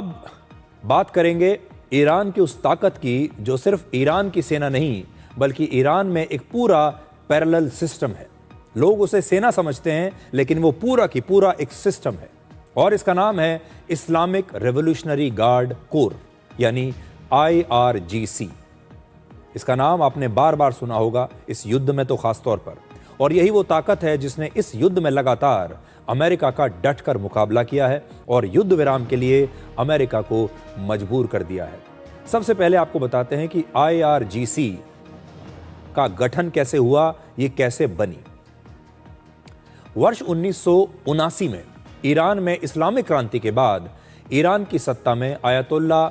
अब बात करेंगे ईरान की उस ताकत की जो सिर्फ ईरान की सेना नहीं बल्कि ईरान में एक पूरा पैरेलल सिस्टम है। लोग उसे सेना समझते हैं लेकिन वो पूरा की पूरा एक सिस्टम है और इसका नाम है इस्लामिक रेवोल्यूशनरी गार्ड कोर यानी IRGC। इसका नाम आपने बार बार सुना होगा इस युद्ध में तो खास तौर पर, और यही वो ताकत है जिसने इस युद्ध में लगातार अमेरिका का डटकर मुकाबला किया है और युद्ध विराम के लिए अमेरिका को मजबूर कर दिया है। सबसे पहले आपको बताते हैं कि IRGC का गठन कैसे हुआ, ये कैसे बनी। वर्ष 1979 में ईरान में इस्लामिक क्रांति के बाद ईरान की सत्ता में आयतुल्ला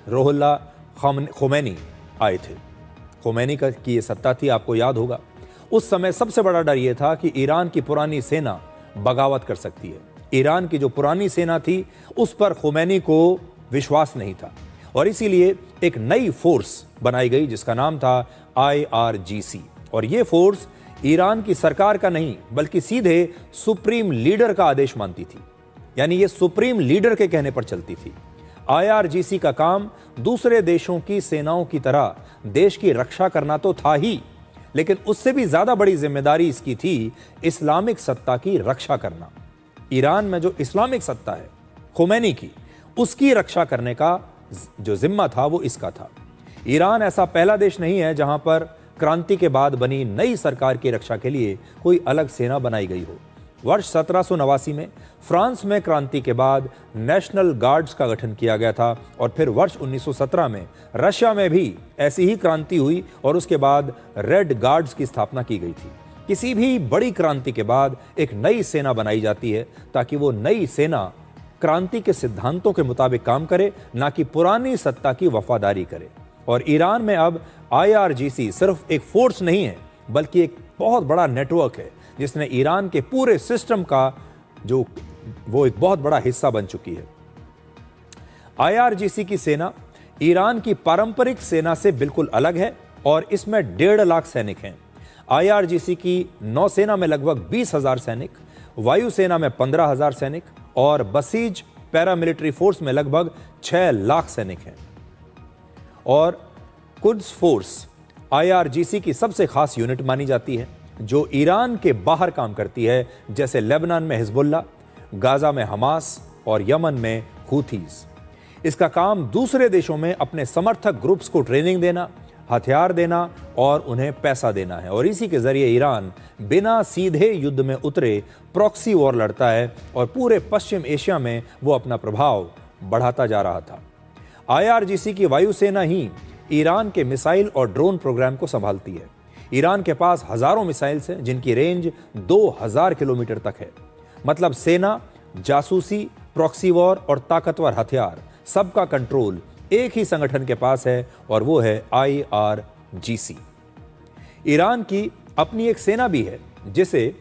रुहुल्ला खोमैनी आए थे। खोमैनी की ये सत्ता थी, आपको याद होगा। उस समय सबसे बड़ा डर यह था कि ईरान की पुरानी सेना बगावत कर सकती है। ईरान की जो पुरानी सेना थी उस पर खोमैनी को विश्वास नहीं था और इसीलिए एक नई फोर्स बनाई गई जिसका नाम था IRGC। और ये फोर्स ईरान की सरकार का नहीं बल्कि सीधे सुप्रीम लीडर का आदेश मानती थी, यानी ये सुप्रीम लीडर के कहने पर चलती थी। IRGC का काम दूसरे देशों की सेनाओं की तरह देश की रक्षा करना तो था ही, लेकिन उससे भी ज्यादा बड़ी जिम्मेदारी इसकी थी इस्लामिक सत्ता की रक्षा करना। ईरान में जो इस्लामिक सत्ता है खोमैनी की, उसकी रक्षा करने का जो जिम्मा था वो इसका था। ईरान ऐसा पहला देश नहीं है जहां पर क्रांति के बाद बनी नई सरकार की रक्षा के लिए कोई अलग सेना बनाई गई हो। वर्ष 1789 में फ्रांस में क्रांति के बाद नेशनल गार्ड्स का गठन किया गया था और फिर वर्ष 1917 में रशिया में भी ऐसी ही क्रांति हुई और उसके बाद रेड गार्ड्स की स्थापना की गई थी। किसी भी बड़ी क्रांति के बाद एक नई सेना बनाई जाती है ताकि वो नई सेना क्रांति के सिद्धांतों के मुताबिक काम करे, ना कि पुरानी सत्ता की वफादारी करे। और ईरान में अब IRGC सिर्फ एक फोर्स नहीं है बल्कि एक बहुत बड़ा नेटवर्क है जिसने ईरान के पूरे सिस्टम का जो वो एक बहुत बड़ा हिस्सा बन चुकी है। IRGC की सेना ईरान की पारंपरिक सेना से बिल्कुल अलग है और इसमें 1.5 लाख सैनिक हैं। IRGC की नौसेना में लगभग 20,000 सैनिक, वायुसेना में 15,000 सैनिक और बसीज पैरामिलिट्री फोर्स में लगभग 6 लाख सैनिक हैं। और कुद्स फोर्स IRGC की सबसे खास यूनिट मानी जाती है जो ईरान के बाहर काम करती है, जैसे लेबनान में हिजबुल्ला, गाजा में हमास और यमन में हूथीज। इसका काम दूसरे देशों में अपने समर्थक ग्रुप्स को ट्रेनिंग देना, हथियार देना और उन्हें पैसा देना है। और इसी के जरिए ईरान बिना सीधे युद्ध में उतरे प्रॉक्सी वॉर लड़ता है और पूरे पश्चिम एशिया में वो अपना प्रभाव बढ़ाता जा रहा था। IRGC की वायुसेना ही ईरान के मिसाइल और ड्रोन प्रोग्राम को संभालती है। ईरान के पास हजारों मिसाइल्स हैं जिनकी रेंज 2000 किलोमीटर तक है। मतलब सेना, जासूसी, प्रॉक्सी वॉर और ताकतवर हथियार सबका कंट्रोल एक ही संगठन के पास है और वो है IRGC। ईरान की अपनी एक सेना भी है जिसे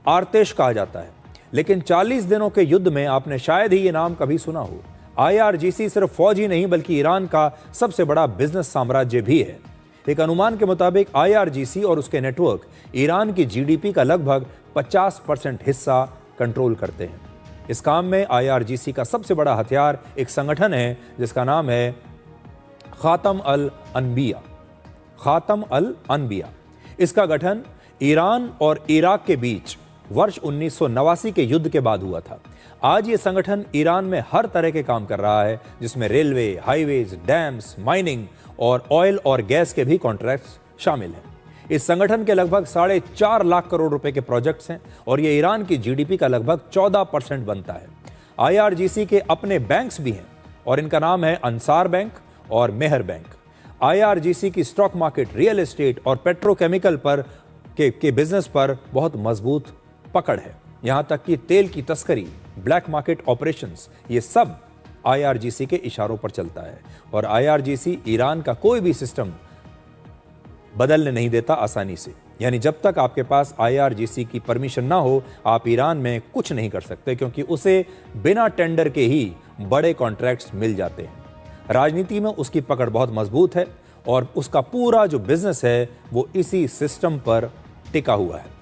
आर्तेश कहा जाता है, लेकिन 40 दिनों के युद्ध में आपने शायद ही ये नाम कभी सुना हो। IRGC सिर्फ फौज ही नहीं बल्कि ईरान का सबसे बड़ा बिजनेस साम्राज्य भी है। एक अनुमान के मुताबिक IRGC और उसके नेटवर्क ईरान की GDP का लगभग 50% हिस्सा कंट्रोल करते हैं। इस काम में IRGC का सबसे बड़ा हथियार एक संगठन है जिसका नाम है खातम अल अनबिया। खातम अल अनबिया। इसका गठन ईरान और इराक के बीच वर्ष 1989 के युद्ध के बाद हुआ था। आज ये संगठन ईरान में हर तरह के काम कर रहा है जिसमें रेलवे, हाईवेज, डैम्स, माइनिंग और ऑयल और गैस के भी कॉन्ट्रैक्ट्स शामिल हैं। इस संगठन के लगभग 4.5 लाख करोड़ रुपए के प्रोजेक्ट्स हैं और ये ईरान की GDP का लगभग 14% बनता है। IRGC के अपने बैंक्स भी हैं और इनका नाम है अंसार बैंक और मेहर बैंक। IRGC की स्टॉक मार्केट, रियल एस्टेट और पेट्रोकेमिकल पर के बिजनेस पर बहुत मजबूत पकड़ है। यहां तक कि तेल की तस्करी, ब्लैक मार्केट ऑपरेशंस, ये सब IRGC के इशारों पर चलता है। और IRGC ईरान का कोई भी सिस्टम बदलने नहीं देता आसानी से, यानी जब तक आपके पास IRGC की परमिशन ना हो आप ईरान में कुछ नहीं कर सकते, क्योंकि उसे बिना टेंडर के ही बड़े कॉन्ट्रैक्ट्स मिल जाते हैं। राजनीति में उसकी पकड़ बहुत मजबूत है और उसका पूरा जो बिजनेस है वो इसी सिस्टम पर टिका हुआ है।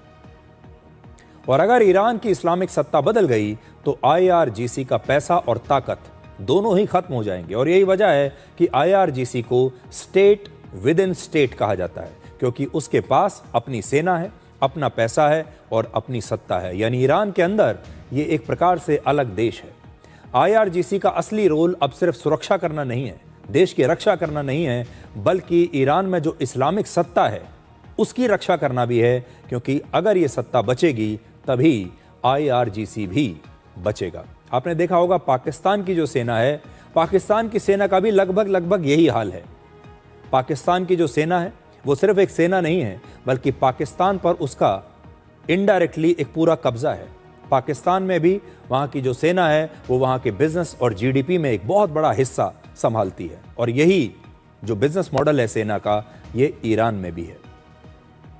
और अगर ईरान की इस्लामिक सत्ता बदल गई तो IRGC का पैसा और ताकत दोनों ही खत्म हो जाएंगे। और यही वजह है कि IRGC को स्टेट विद इन स्टेट कहा जाता है, क्योंकि उसके पास अपनी सेना है, अपना पैसा है और अपनी सत्ता है। यानी ईरान के अंदर ये एक प्रकार से अलग देश है। IRGC का असली रोल अब सिर्फ सुरक्षा करना नहीं है, देश की रक्षा करना नहीं है, बल्कि ईरान में जो इस्लामिक सत्ता है उसकी रक्षा करना भी है, क्योंकि अगर ये सत्ता बचेगी तभी IRGC भी बचेगा। आपने देखा होगा पाकिस्तान की जो सेना है, पाकिस्तान की सेना का भी लगभग यही हाल है। पाकिस्तान की जो सेना है वो सिर्फ एक सेना नहीं है, बल्कि पाकिस्तान पर उसका इनडायरेक्टली एक पूरा कब्जा है। पाकिस्तान में भी वहाँ की जो सेना है वो वहाँ के बिजनेस और GDP में एक बहुत बड़ा हिस्सा संभालती है, और यही जो बिजनेस मॉडल है सेना का, ये ईरान में भी है।